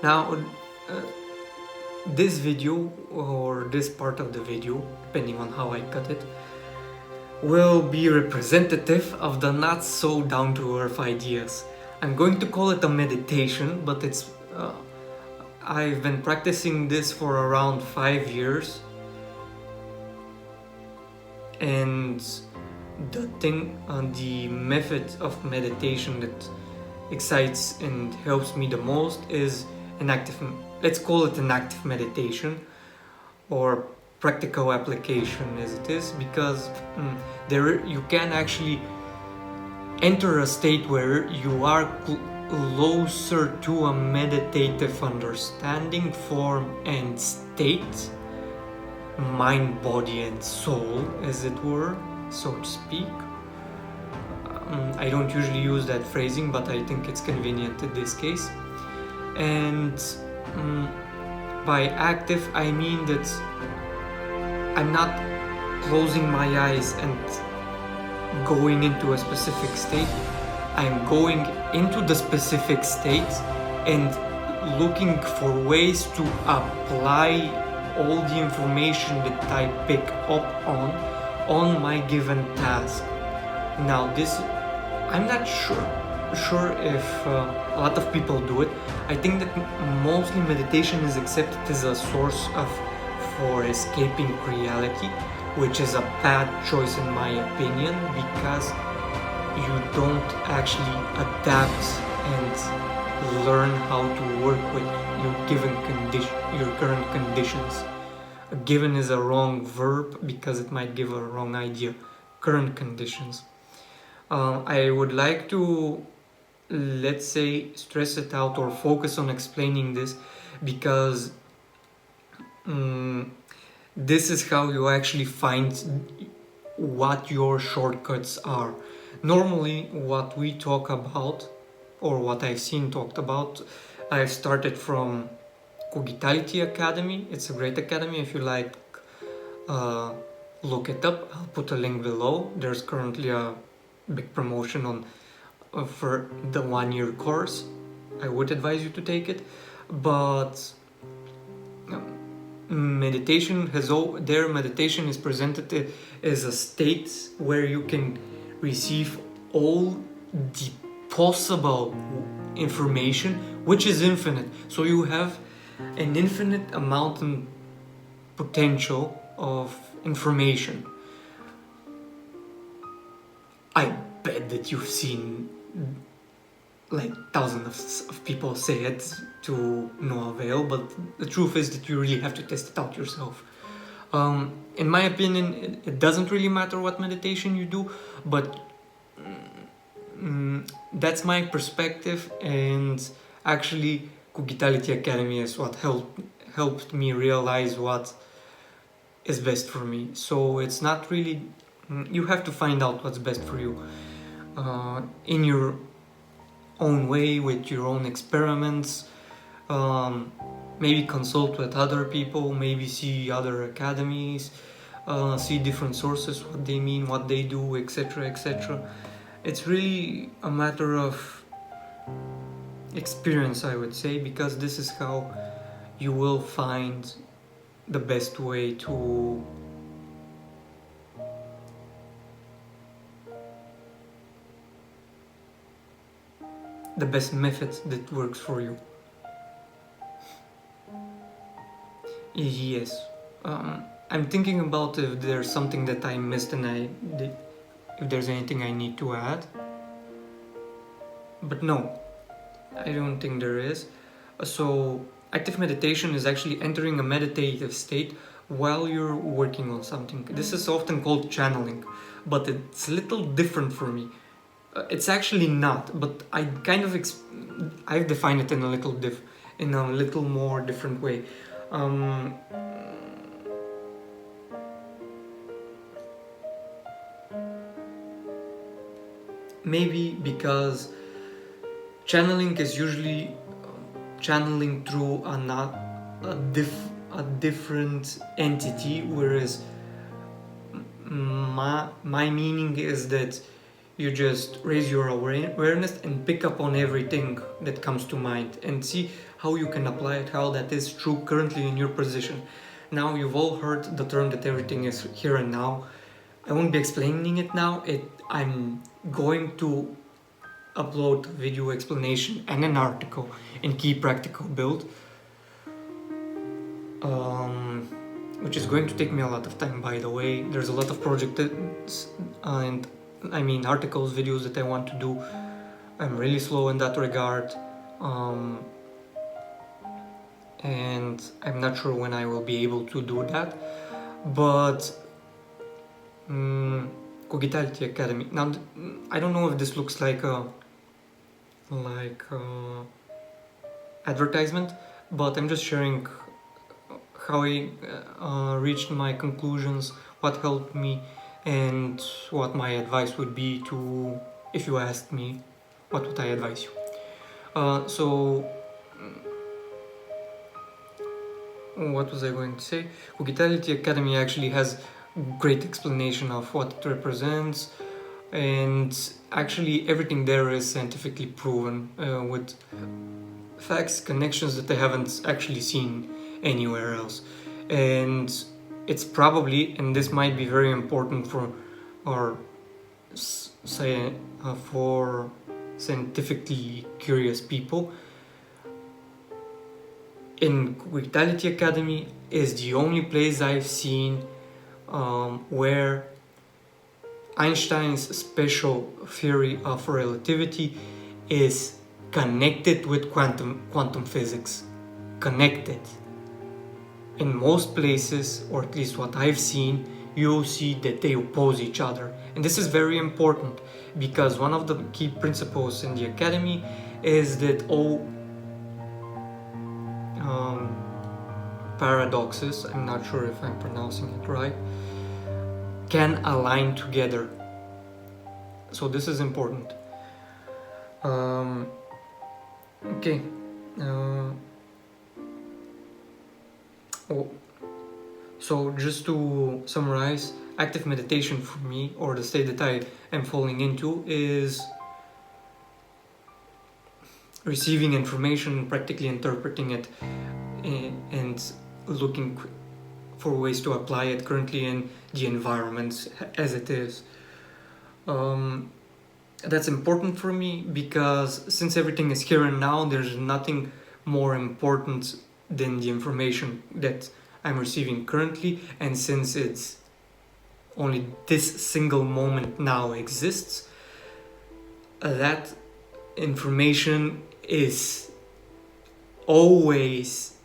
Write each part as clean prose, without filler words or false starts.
Now, uh, this video, or this part of the video, depending on how I cut it, will be representative of the not so down to earth ideas. I'm going to call it a meditation, but I've been practicing this for around 5 years, and the method of meditation that excites and helps me the most is let's call it an active meditation, or practical application as it is, because there you can actually enter a state where you are closer to a meditative understanding, form and state, mind, body and soul, as it were, so to speak. I don't usually use that phrasing, but I think it's convenient in this case. And by active, I mean that I'm not closing my eyes and going into a specific state. I'm going into the specific state and looking for ways to apply all the information that I pick up on my given task. Now this, I'm not sure if a lot of people do it. I think that mostly meditation is accepted as a source for escaping reality, which is a bad choice in my opinion, because you don't actually adapt and learn how to work with your current conditions. Given is a wrong verb because it might give a wrong idea. Current conditions. I would like to, let's say, stress it out or focus on explaining this, because this is how you actually find what your shortcuts are. Normally, what we talk about, or what I've seen talked about, I've started from Cogitality Academy. It's a great academy. If you like, look it up. I'll put a link below. There's currently a big promotion on for the 1-year course. I would advise you to take it, but meditation is presented as a state where you can receive all the possible information, which is infinite. So you have an infinite amount and potential of information. I bet that you've seen like thousands of people say it to no avail, but the truth is that you really have to test it out yourself. In my opinion, it doesn't really matter what meditation you do, but that's my perspective, and actually Cogitality Academy is what helped me realize what is best for me. So it's not really, you have to find out what's best for you in your own way, with your own experiments. Maybe consult with other people, maybe see other academies, see different sources, what they mean, what they do, etc., etc. It's really a matter of experience, I would say, because this is how you will find the best way to the best method that works for you. Yes, I'm thinking about if there's something that I missed and if there's anything I need to add. But no, I don't think there is. So active meditation is actually entering a meditative state while you're working on something. This is often called channeling, but it's a little different for me. It's actually not, but I kind of I've defined it in a little more different way. Maybe because channeling is usually channeling through a different entity, whereas my meaning is that you just raise your awareness and pick up on everything that comes to mind and see how you can apply it, how that is true currently in your position. Now you've all heard the term that everything is here and now. I won't be explaining it now. I'm going to upload video explanation and an article in Key Practical Build, which is going to take me a lot of time, by the way. There's a lot of projects and articles, videos that I want to do. I'm really slow in that regard, and I'm not sure when I will be able to do that. But Cogitality Academy. Now, I don't know if this looks like a advertisement, but I'm just sharing how I reached my conclusions, what helped me, and what my advice would be to, if you asked me, what would I advise you? What was I going to say? Cogitality Academy actually has great explanation of what it represents, and actually everything there is scientifically proven with facts, connections that I haven't actually seen anywhere else. And it's probably, and this might be very important for scientifically curious people, in Cogitality Academy is the only place I've seen where Einstein's special theory of relativity is connected with quantum physics. Connected. In most places, or at least what I've seen, you'll see that they oppose each other. And this is very important because one of the key principles in the Academy is that all paradoxes, I'm not sure if I'm pronouncing it right, can align together. So this is important. Okay. So just to summarize, active meditation for me, or the state that I am falling into, is receiving information, practically interpreting it, and looking for ways to apply it currently in the environment as it is. That's important for me because since everything is here and now, there's nothing more important than the information that I'm receiving currently, and since it's only this single moment now exists, that information is always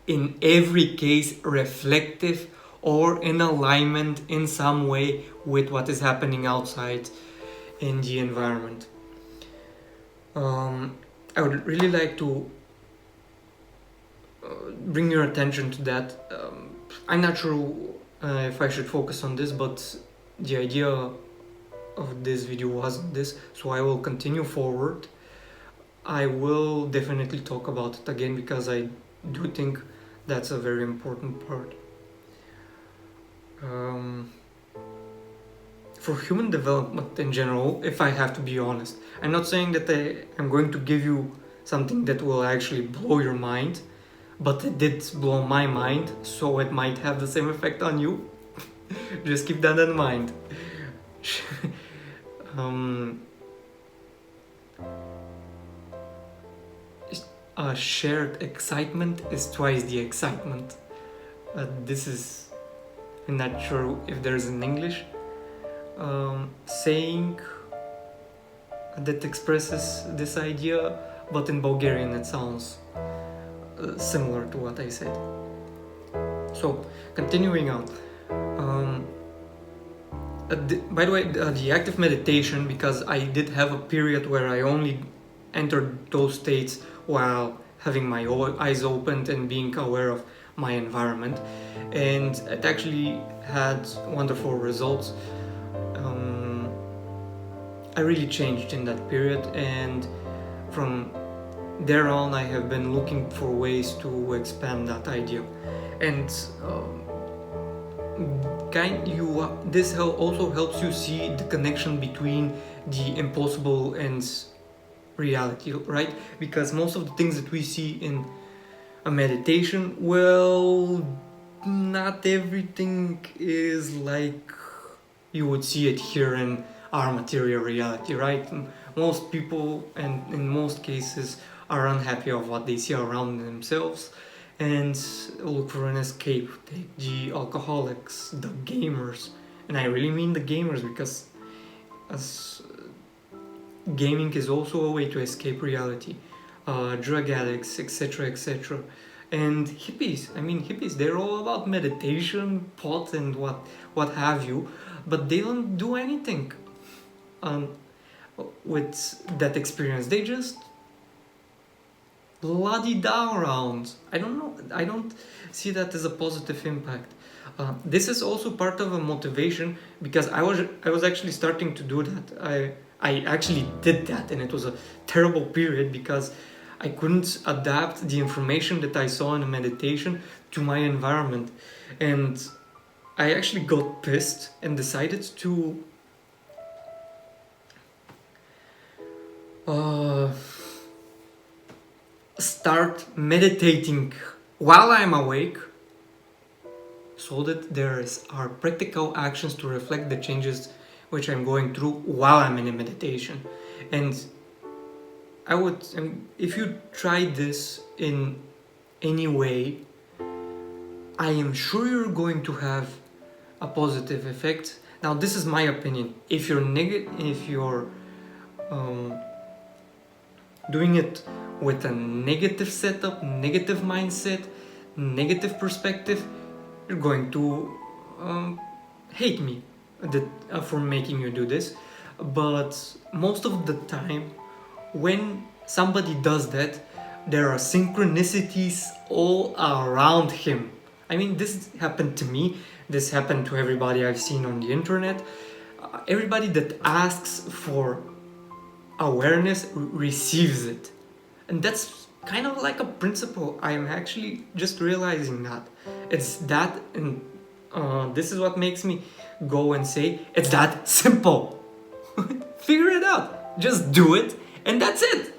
in every case reflective or in alignment in some way with what is happening outside in the environment. I would really like to bring your attention to that. I'm not sure if I should focus on this, but the idea of this video wasn't this, so I will continue forward. I will definitely talk about it again because I do think that's a very important part. For human development in general, if I have to be honest, I'm not saying that I'm going to give you something that will actually blow your mind, but it did blow my mind, so it might have the same effect on you. Just keep that in mind. Shared excitement is twice the excitement. This is, I'm not sure if there's an English saying that expresses this idea, but in Bulgarian it sounds similar to what I said. So, continuing on. By the way, the active meditation, because I did have a period where I only entered those states while having my eyes opened and being aware of my environment, and it actually had wonderful results. I really changed in that period, and from there on I have been looking for ways to expand that idea. And this also helps you see the connection between the impossible and reality, right? Because most of the things that we see in a meditation, well, not everything is like you would see it here in our material reality, right? Most people, and in most cases, are unhappy of what they see around themselves and look for an escape. Take the alcoholics, the gamers, and I really mean the gamers, because as gaming is also a way to escape reality. Drug addicts, etc., etc., and hippies. I mean, hippies. They're all about meditation, pot, and what have you, but they don't do anything um, with that experience. They just la-di-da around. I don't know. I don't see that as a positive impact. This is also part of a motivation, because I was actually starting to do that. I actually did that, and it was a terrible period because I couldn't adapt the information that I saw in a meditation to my environment, and I actually got pissed and decided to start meditating while I'm awake, so that are practical actions to reflect the changes which I'm going through while I'm in a meditation. And if you try this in any way, I am sure you're going to have a positive effect. Now, this is my opinion. If you're doing it with a negative setup, negative mindset, negative perspective, you're going to hate me for making you do this. But most of the time, when somebody does that, there are synchronicities all around him. I mean, this happened to me, this happened to everybody I've seen on the internet. Everybody that asks for awareness receives it. And that's kind of like a principle. I'm actually just realizing that. It's that, and this is what makes me go and say, it's that simple. Figure it out. Just do it, and that's it.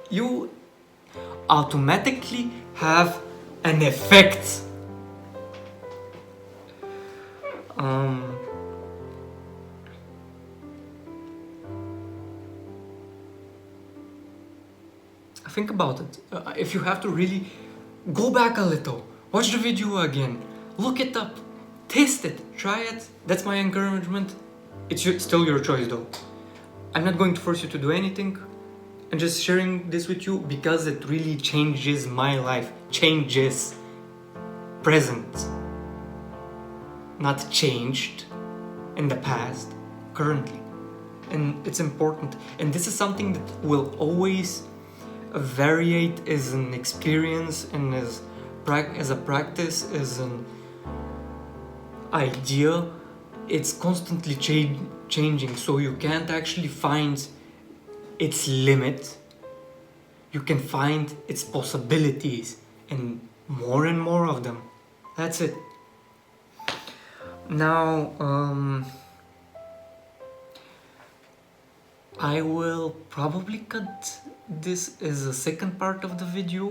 You automatically have an effect. Think about it. If you have to really go back a little, watch the video again, look it up, taste it, try it. That's my encouragement. It's still your choice though. I'm not going to force you to do anything. I'm just sharing this with you because it really changes my life. Changes. Present. Not changed in the past. Currently. And it's important. And this is something that will always variate as an experience and as a practice, as an idea. It's constantly changing, so you can't actually find its limit. You can find its possibilities and more of them. That's it. Now, I will probably cut this as a second part of the video,